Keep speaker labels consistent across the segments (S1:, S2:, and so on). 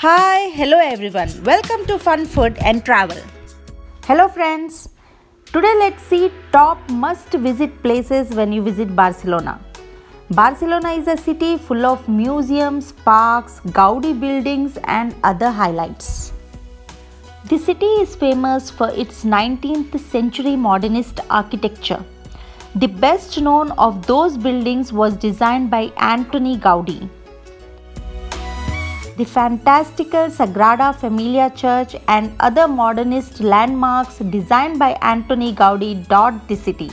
S1: Hi, hello everyone. Welcome to Fun Food and Travel. Hello friends. Today let's see top must visit places when you visit Barcelona. Barcelona is a city full of museums, parks, Gaudi buildings and other highlights. The city is famous for its 19th century modernist architecture. The best known of those buildings was designed by Antoni Gaudi. The fantastical Sagrada Familia Church and other modernist landmarks designed by Antoni Gaudi dot the city.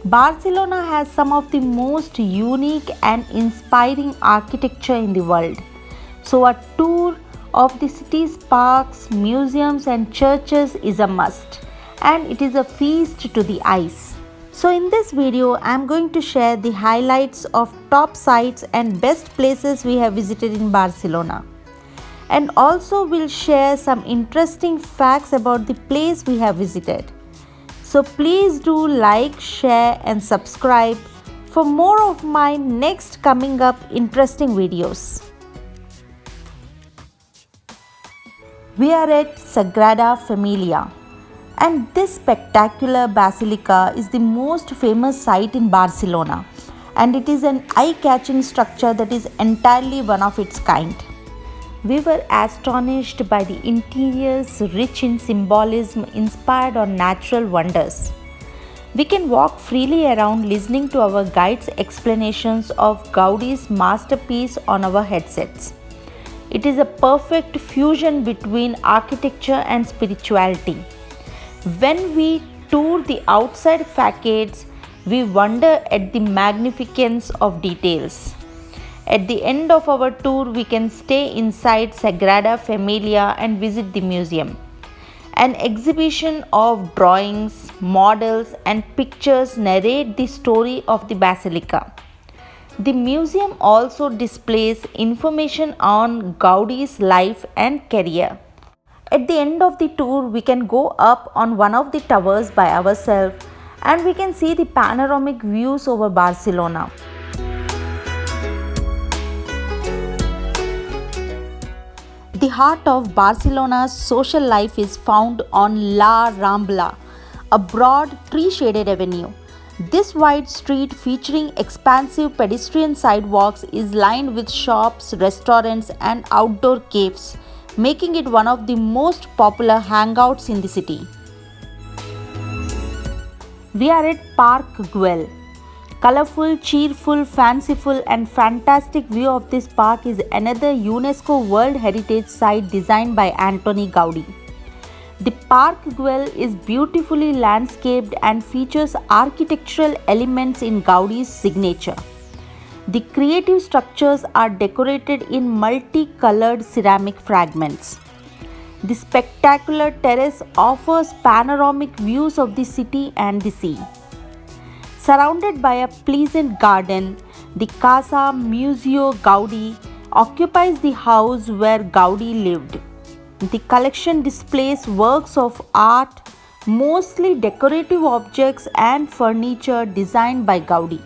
S1: Barcelona has some of the most unique and inspiring architecture in the world. So a tour of the city's parks, museums and churches is a must, and it is a feast to the eyes. So in this video, I am going to share the highlights of top sites and best places we have visited in Barcelona. And also will share some interesting facts about the place we have visited. So please do like, share and subscribe for more of my next coming up interesting videos. We are at Sagrada Familia. And this spectacular basilica is the most famous site in Barcelona, and it is an eye-catching structure that is entirely one of its kind. We were astonished by the interiors rich in symbolism inspired on natural wonders. We can walk freely around listening to our guide's explanations of Gaudi's masterpiece on our headsets. It is a perfect fusion between architecture and spirituality. When we tour the outside facades, we wonder at the magnificence of details. At the end of our tour, we can stay inside Sagrada Familia and visit the museum. An exhibition of drawings, models, and pictures narrate the story of the basilica. The museum also displays information on Gaudi's life and career. At the end of the tour, we can go up on one of the towers by ourselves and we can see the panoramic views over Barcelona. The heart of Barcelona's social life is found on La Rambla, a broad tree-shaded avenue. This wide street featuring expansive pedestrian sidewalks is lined with shops, restaurants and outdoor caves, making it one of the most popular hangouts in the city. We are at Park Güell. Colorful, cheerful, fanciful and fantastic view of this park is another UNESCO World Heritage Site designed by Antoni Gaudi. The Park Güell is beautifully landscaped and features architectural elements in Gaudi's signature. The creative structures are decorated in multicolored ceramic fragments. The spectacular terrace offers panoramic views of the city and the sea. Surrounded by a pleasant garden, the Casa Museu Gaudi occupies the house where Gaudi lived. The collection displays works of art, mostly decorative objects and furniture designed by Gaudi.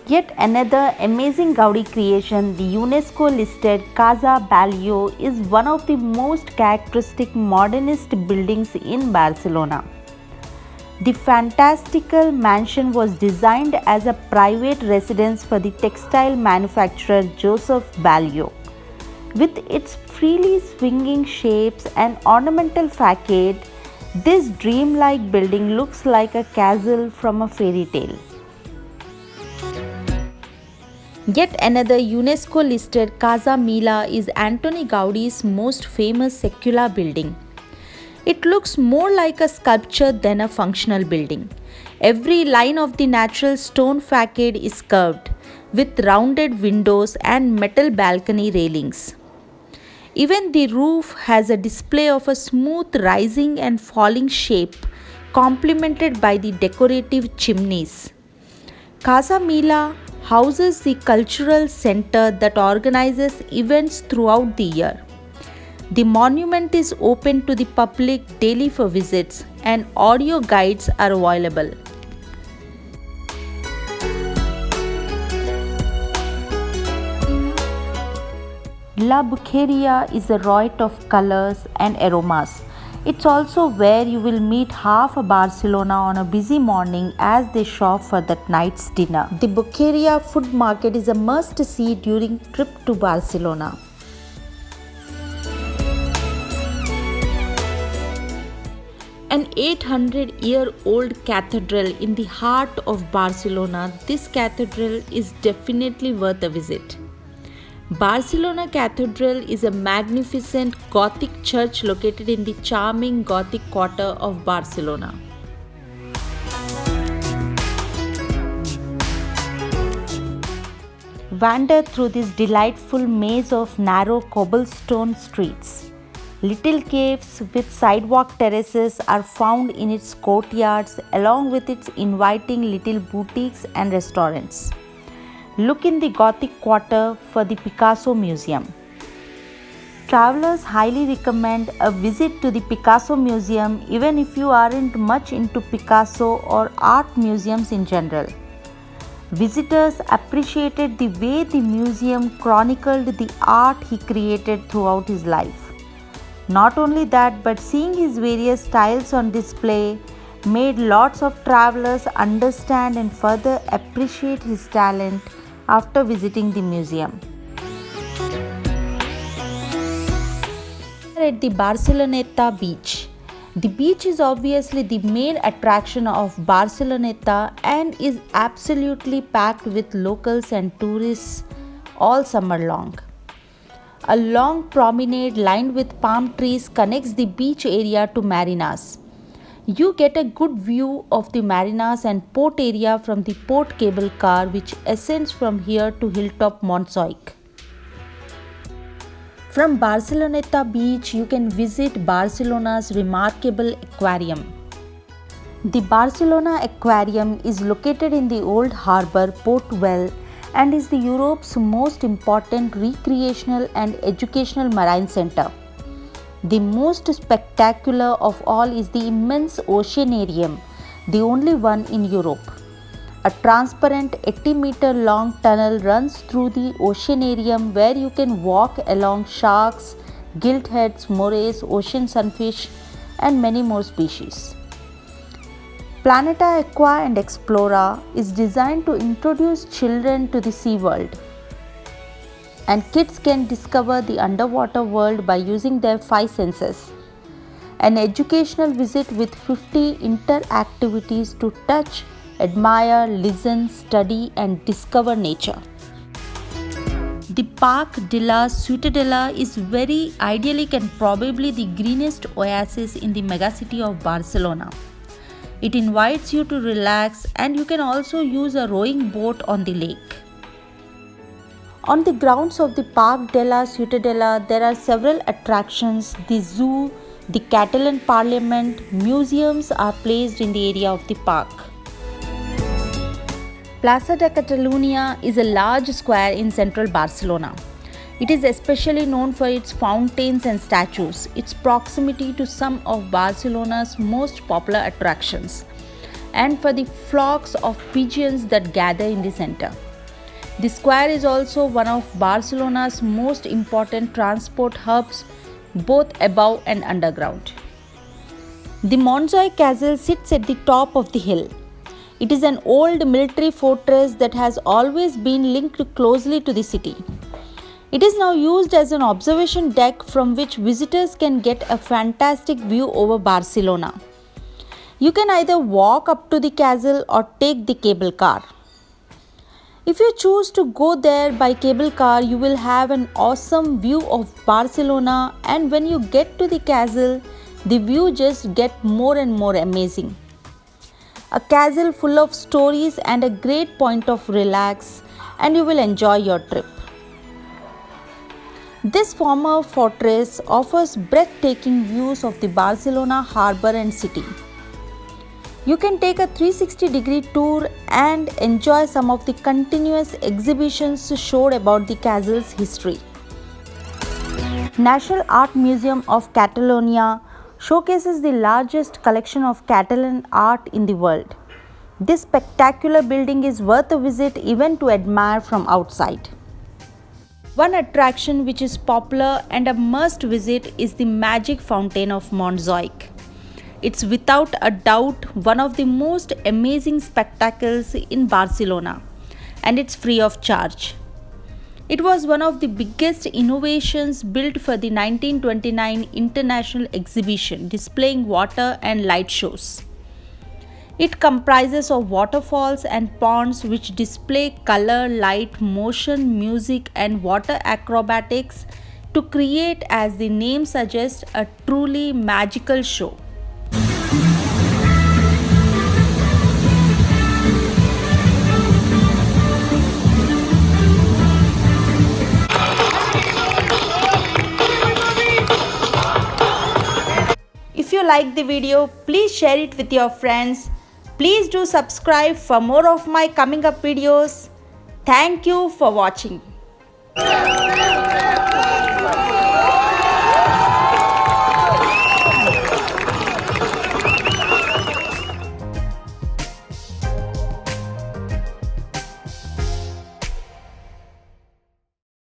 S1: Yet another amazing Gaudi creation, the UNESCO listed Casa Batlló, is one of the most characteristic modernist buildings in Barcelona. The fantastical mansion was designed as a private residence for the textile manufacturer Josep Batlló. With its freely swinging shapes and ornamental facade, this dreamlike building looks like a castle from a fairy tale. Yet another UNESCO listed Casa Mila is Antoni Gaudi's most famous secular building. It looks more like a sculpture than a functional building. Every line of the natural stone facade is curved, with rounded windows and metal balcony railings. Even the roof has a display of a smooth rising and falling shape, complemented by the decorative chimneys. Casa Mila houses the cultural center that organizes events throughout the year. The monument is open to the public daily for visits and audio guides are available. La Bucheria is a riot of colors and aromas. It's also where you will meet half of Barcelona on a busy morning as they shop for that night's dinner. The Bucheria food market is a must-see during trip to Barcelona. An 800-year-old cathedral in the heart of Barcelona, this cathedral is definitely worth a visit. Barcelona Cathedral is a magnificent Gothic church located in the charming Gothic quarter of Barcelona. Wander through this delightful maze of narrow cobblestone streets. Little caves with sidewalk terraces are found in its courtyards along with its inviting little boutiques and restaurants. Look in the Gothic quarter for the Picasso Museum. Travelers highly recommend a visit to the Picasso Museum even if you aren't much into Picasso or art museums in general. Visitors appreciated the way the museum chronicled the art he created throughout his life. Not only that, but seeing his various styles on display made lots of travelers understand and further appreciate his talent after visiting the museum. At the Barceloneta beach. The beach is obviously the main attraction of Barceloneta and is absolutely packed with locals and tourists all summer long. A long promenade lined with palm trees connects the beach area to marinas. You get a good view of the marinas and port area from the port cable car which ascends from here to Hilltop Montjuic. From Barceloneta beach, you can visit Barcelona's remarkable aquarium. The Barcelona Aquarium is located in the old harbour Port Vell and is the Europe's most important recreational and educational marine centre. The most spectacular of all is the immense Oceanarium, the only one in Europe. A transparent 80-meter long tunnel runs through the Oceanarium where you can walk along sharks, giltheads, morays, ocean sunfish and many more species. Planeta Aqua and Explora is designed to introduce children to the sea world. And kids can discover the underwater world by using their 5 senses. An educational visit with 50 interactivities to touch, admire, listen, study and discover nature. The Parc de la Ciutadella is very idyllic and probably the greenest oasis in the megacity of Barcelona. It invites you to relax and you can also use a rowing boat on the lake. On the grounds of the Parc de la Ciutadella, there are several attractions. The zoo, the Catalan Parliament, museums are placed in the area of the park. Plaça de Catalunya is a large square in central Barcelona. It is especially known for its fountains and statues, its proximity to some of Barcelona's most popular attractions, and for the flocks of pigeons that gather in the center. The square is also one of Barcelona's most important transport hubs, both above and underground. The Montjuic Castle sits at the top of the hill. It is an old military fortress that has always been linked closely to the city. It is now used as an observation deck from which visitors can get a fantastic view over Barcelona. You can either walk up to the castle or take the cable car. If you choose to go there by cable car, you will have an awesome view of Barcelona, and when you get to the castle, the view just gets more and more amazing. A castle full of stories and a great point of relax, and you will enjoy your trip. This former fortress offers breathtaking views of the Barcelona harbour and city. You can take a 360-degree tour and enjoy some of the continuous exhibitions showed about the castle's history. National Art Museum of Catalonia showcases the largest collection of Catalan art in the world. This spectacular building is worth a visit even to admire from outside. One attraction which is popular and a must visit is the Magic Fountain of Montjuic. It's without a doubt one of the most amazing spectacles in Barcelona, and it's free of charge. It was one of the biggest innovations built for the 1929 International Exhibition displaying water and light shows. It comprises of waterfalls and ponds which display color, light, motion, music and water acrobatics to create, as the name suggests, a truly magical show. If you like the video, please share it with your friends. Please do subscribe for more of my coming up videos. Thank you for watching.